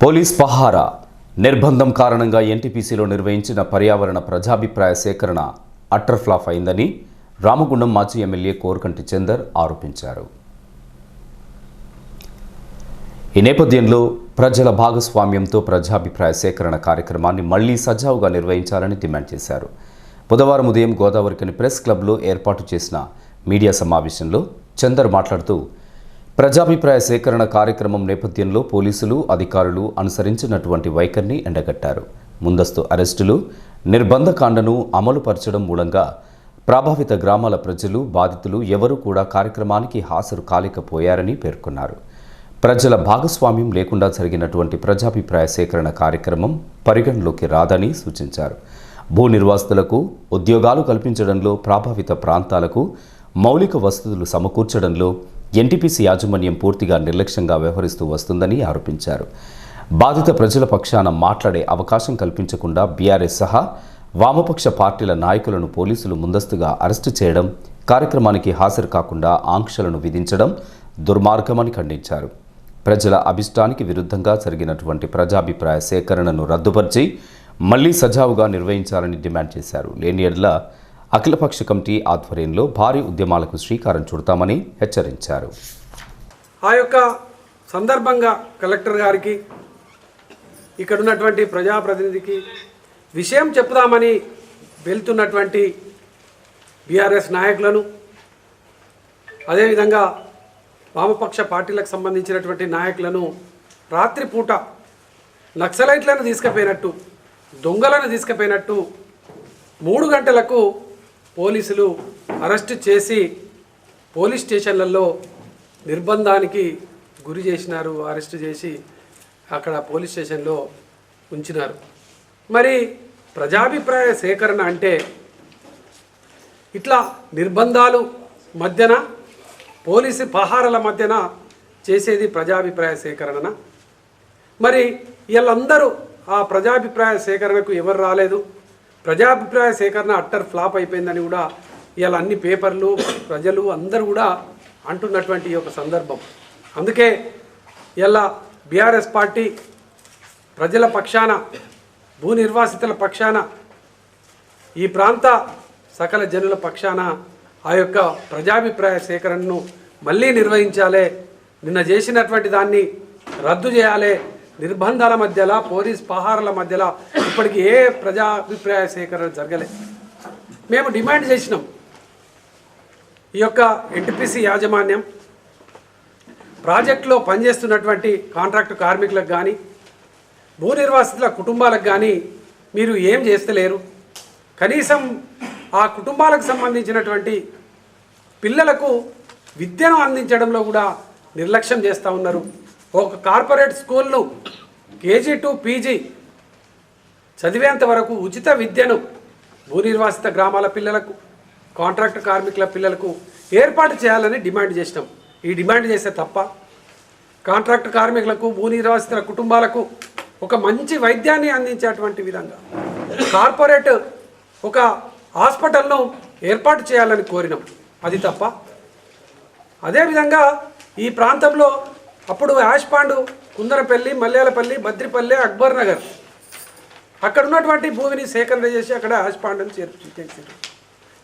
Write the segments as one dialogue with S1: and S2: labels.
S1: Police పహారా నిర్బంధం కారణంగా ఎన్టీపీసీలో నిర్వహించిన పర్యావరణ ప్రజాభిప్రాయ సేకరణ అట్టర్ ఫ్లాప్ అయిందని రామగుండం మాజీ ఎమ్మెల్యే కోరకంటి చందర్ ఆరోపించారు. ఈ నేపథ్యంలో ప్రజల భాగస్వామ్యంతో ప్రజాభిప్రాయ సేకరణ కార్యక్రమాన్ని మళ్లీ సజావుగా నిర్వహించాలని డిమాండ్ చేశారు. బుధవారం ఉదయం గోదావరికని ప్రెస్ క్లబ్లో ఏర్పాటు చేసిన మీడియా సమావేశంలో చందర్ మాట్లాడుతూ ప్రజాభిప్రాయ సేకరణ కార్యక్రమం నేపథ్యంలో పోలీసులు అధికారులు అనుసరించినటువంటి వైఖరిని ఎండగట్టారు. ముందస్తు అరెస్టులు, నిర్బంధకాండను అమలుపరచడం మూలంగా ప్రభావిత గ్రామాల ప్రజలు, బాధితులు ఎవరూ కూడా కార్యక్రమానికి హాజరు కాలేకపోయారని పేర్కొన్నారు. ప్రజల భాగస్వామ్యం లేకుండా జరిగినటువంటి ప్రజాభిప్రాయ సేకరణ కార్యక్రమం పరిగణలోకి రాదని సూచించారు. భూ నిర్వాసితులకు ఉద్యోగాలు కల్పించడంలో, ప్రభావిత ప్రాంతాలకు మౌలిక వసతులు సమకూర్చడంలో ఎన్టీపీసీ యాజమాన్యం పూర్తిగా నిర్లక్ష్యంగా వ్యవహరిస్తూ వస్తుందని ఆరోపించారు. బాధిత ప్రజల పక్షాన మాట్లాడే అవకాశం కల్పించకుండా బీఆర్ఎస్ సహా వామపక్ష పార్టీల నాయకులను పోలీసులు ముందస్తుగా అరెస్టు చేయడం, కార్యక్రమానికి హాజరు కాకుండా ఆంక్షలను విధించడం దుర్మార్గమని ఖండించారు. ప్రజల అభిష్టానికి విరుద్ధంగా జరిగినటువంటి ప్రజాభిప్రాయ సేకరణను రద్దుపరిచి మళ్లీ సజావుగా నిర్వహించాలని డిమాండ్ చేశారు. లేని యెడల అఖిలపక్ష కమిటీ ఆధ్వర్యంలో భారీ ఉద్యమాలకు శ్రీకారం చుడతామని హెచ్చరించారు.
S2: ఆ యొక్క సందర్భంగా కలెక్టర్ గారికి, ఇక్కడ ఉన్నటువంటి ప్రజాప్రతినిధికి విషయం చెప్పుదామని వెళ్తున్నటువంటి బీఆర్ఎస్ నాయకులను, అదేవిధంగా వామపక్ష పార్టీలకు సంబంధించినటువంటి నాయకులను రాత్రిపూట నక్సలైట్లను తీసుకుపోయినట్టు, దొంగలను తీసుకుపోయినట్టు 3 గంటలకు పోలీసులు అరెస్టు చేసి పోలీస్ స్టేషన్లలో నిర్బంధానికి గురి చేసినారు. అరెస్టు చేసి అక్కడ పోలీస్ స్టేషన్లో ఉంచినారు. మరి ప్రజాభిప్రాయ సేకరణ అంటే ఇట్లా నిర్బంధాలు మధ్యన, పోలీసు పహారాల మధ్యన చేసేది ప్రజాభిప్రాయ సేకరణనా? మరి వీళ్ళందరూ ఆ ప్రజాభిప్రాయ సేకరణకు ఎవరు రాలేదు. ప్రజాభిప్రాయ సేకరణ అట్టర్ ఫ్లాప్ అయిపోయిందని కూడా ఇవాళ అన్ని పేపర్లు, ప్రజలు అందరూ కూడా అంటున్నటువంటి ఒక సందర్భం. అందుకే ఇలా బీఆర్ఎస్ పార్టీ ప్రజల పక్షాన, భూ నిర్వాసితుల పక్షాన, ఈ ప్రాంత సకల జనుల పక్షాన ఆ యొక్క ప్రజాభిప్రాయ సేకరణను మళ్ళీ నిర్వహించాలి. నిన్న చేసినటువంటి దాన్ని రద్దు చేయాలి. నిర్బంధాల మధ్యలో, పోలీస్ పహారాల మధ్యలో ఇప్పటికి ఏ ప్రజాభిప్రాయ సేకరణ జరగలే. మేము డిమాండ్ చేసినాం, ఈ యొక్క ఎన్టీపీసీ యాజమాన్యం ప్రాజెక్టులో పనిచేస్తున్నటువంటి కాంట్రాక్టు కార్మికులకు కానీ, భూ నిర్వాసితుల కుటుంబాలకు కానీ మీరు ఏం చేస్తలేరు. కనీసం ఆ కుటుంబాలకు సంబంధించినటువంటి పిల్లలకు విద్యను అందించడంలో కూడా నిర్లక్ష్యం చేస్తూ ఉన్నారు. ఒక కార్పొరేట్ స్కూల్ను కేజీ టు పీజీ చదివేంత వరకు ఉచిత విద్యను భూ నిర్వాసిత గ్రామాల పిల్లలకు, కాంట్రాక్ట్ కార్మికుల పిల్లలకు ఏర్పాటు చేయాలని డిమాండ్ చేసినాం. ఈ డిమాండ్ చేసే తప్ప కాంట్రాక్ట్ కార్మికులకు, భూ నిర్వాసితుల కుటుంబాలకు ఒక మంచి వైద్యాన్ని అందించేటువంటి విధంగా కార్పొరేట్ ఒక హాస్పిటల్ను ఏర్పాటు చేయాలని కోరినాం. అది తప్ప. అదేవిధంగా ఈ ప్రాంతంలో అప్పుడు యాష్పాండు, కుందరపల్లి, మల్యాలపల్లి, బద్రిపల్లి, అక్బర్ నగర్ అక్కడ ఉన్నటువంటి భూమిని సేకరణ చేసి అక్కడ యాష్పాండుని చేర్చారు.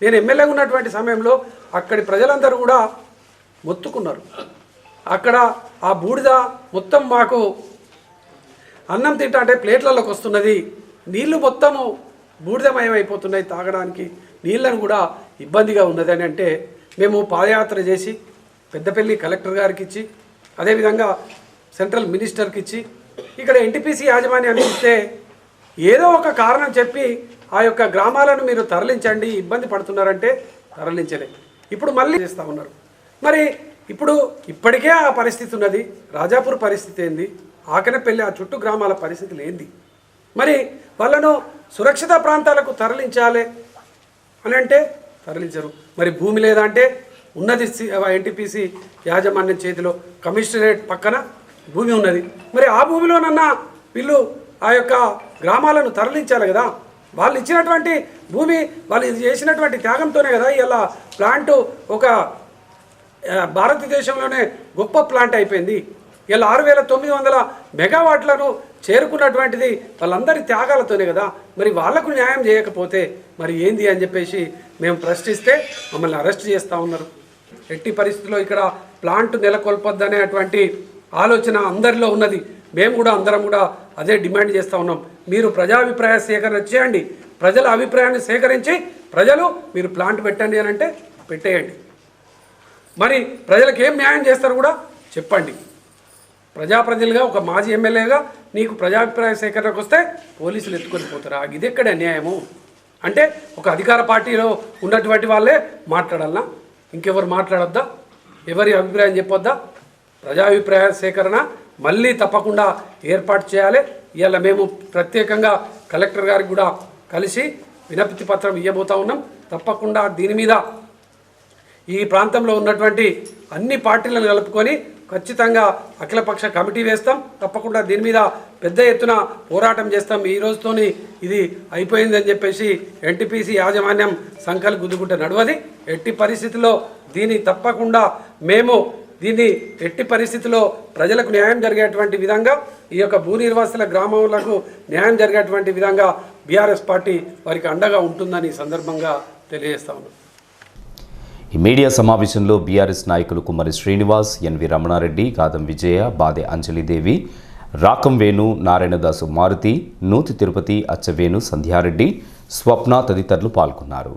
S2: నేను ఎమ్మెల్యేగా ఉన్నటువంటి సమయంలో అక్కడి ప్రజలందరూ కూడా మొత్తుకున్నారు. అక్కడ ఆ బూడిద మొత్తం మాకు అన్నం తింటా అంటే ప్లేట్లలోకి వస్తున్నది, నీళ్లు మొత్తము బూడిదమయం అయిపోతున్నాయి, తాగడానికి నీళ్ళను కూడా ఇబ్బందిగా ఉన్నదని అంటే మేము పాదయాత్ర చేసి పెద్దపల్లి కలెక్టర్ గారికి ఇచ్చి, అదేవిధంగా సెంట్రల్ మినిస్టర్కి ఇచ్చి, ఇక్కడ ఎన్టీపీసీ యాజమాన్యాన్ని ఇస్తే ఏదో ఒక కారణం చెప్పి ఆ యొక్క గ్రామాలను మీరు తరలించండి, ఇబ్బంది పడుతున్నారంటే తరలించలే. ఇప్పుడు మళ్ళీ చేస్తూ ఉన్నారు. మరి ఇప్పటికే ఆ పరిస్థితి ఉన్నది. రాజాపూర్ పరిస్థితి ఏంది, ఆకనపల్లి, ఆ చుట్టూ గ్రామాల పరిస్థితులు ఏంది? మరి వాళ్ళను సురక్షిత ప్రాంతాలకు తరలించాలి అని అంటే తరలించరు. మరి భూమి లేదంటే ఉన్నది ఎన్టీపీసీ యాజమాన్యం చేతిలో కమిషనరేట్ పక్కన భూమి ఉన్నది. మరి ఆ భూమిలోనన్నా వీళ్ళు ఆ యొక్క గ్రామాలను తరలించాలి కదా. వాళ్ళు ఇచ్చినటువంటి భూమి, వాళ్ళు చేసినటువంటి త్యాగంతోనే కదా ఇలా ప్లాంటు ఒక భారతదేశంలోనే గొప్ప ప్లాంట్ అయిపోయింది. ఇలా 6,900 మెగావాట్లను చేరుకున్నటువంటిది వాళ్ళందరి త్యాగాలతోనే కదా. మరి వాళ్లకు న్యాయం చేయకపోతే మరి ఏంది అని చెప్పేసి మేము ప్రశ్నిస్తే మమ్మల్ని అరెస్ట్ చేస్తూ ఉన్నారు. ఎట్టి పరిస్థితుల్లో ఇక్కడ ప్లాంట్ నెలకొల్పొద్దనేటువంటి ఆలోచన అందరిలో ఉన్నది. మేము కూడా అందరం కూడా అదే డిమాండ్ చేస్తూ ఉన్నాం. మీరు ప్రజాభిప్రాయ సేకరణ చేయండి, ప్రజల అభిప్రాయాన్ని సేకరించి ప్రజలు మీరు ప్లాంట్ పెట్టండి అని అంటే పెట్టేయండి. మరి ప్రజలకు ఏం న్యాయం చేస్తారు కూడా చెప్పండి. ప్రజాప్రతినిధిగా ఒక మాజీ ఎమ్మెల్యేగా నీకు ప్రజాభిప్రాయ సేకరణకు వస్తే పోలీసులు ఎత్తుకొని పోతారా? ఇది ఎక్కడ న్యాయము? అంటే ఒక అధికార పార్టీలో ఉన్నటువంటి వాళ్ళే మాట్లాడాలనా? ఇంకెవరు మాట్లాడొద్దా? ఎవరి అభిప్రాయం చెప్పొద్దా? ప్రజాభిప్రాయ సేకరణ మళ్ళీ తప్పకుండా ఏర్పాటు చేయాలి. ఇవాళ మేము ప్రత్యేకంగా కలెక్టర్ గారికి కూడా కలిసి వినతి పత్రం ఇవ్వబోతా ఉన్నాం. తప్పకుండా దీని మీద ఈ ప్రాంతంలో ఉన్నటువంటి అన్ని పార్టీలను కలుపుకొని ఖచ్చితంగా అఖిలపక్ష కమిటీ వేస్తాం. తప్పకుండా దీని మీద పెద్ద ఎత్తున పోరాటం చేస్తాం. ఈ రోజుతోని ఇది అయిపోయిందని చెప్పేసి ఎన్టీపీసీ యాజమాన్యం సంఖ్యలు గుద్దుకుంటే నడవది. ఎట్టి పరిస్థితుల్లో దీన్ని తప్పకుండా మేము ఎట్టి పరిస్థితుల్లో ప్రజలకు న్యాయం జరిగేటువంటి విధంగా ఈ యొక్క భూ నిర్వాసుల గ్రామాలకు న్యాయం జరిగేటువంటి విధంగా బీఆర్ఎస్ పార్టీ వారికి అండగా ఉంటుందని ఈ సందర్భంగా తెలియజేస్తా ఉన్నాం.
S1: ఈ మీడియా సమావేశంలో బీఆర్ఎస్ నాయకులు కుమ్మరి శ్రీనివాస్, ఎన్వి రమణారెడ్డి, గాదం విజయ, బాదే అంజలిదేవి, రాకం వేణు, నారాయణదాసు మారుతి, నూతి తిరుపతి, అచ్చవేణు, సంధ్యారెడ్డి, స్వప్న తదితరులు పాల్గొన్నారు.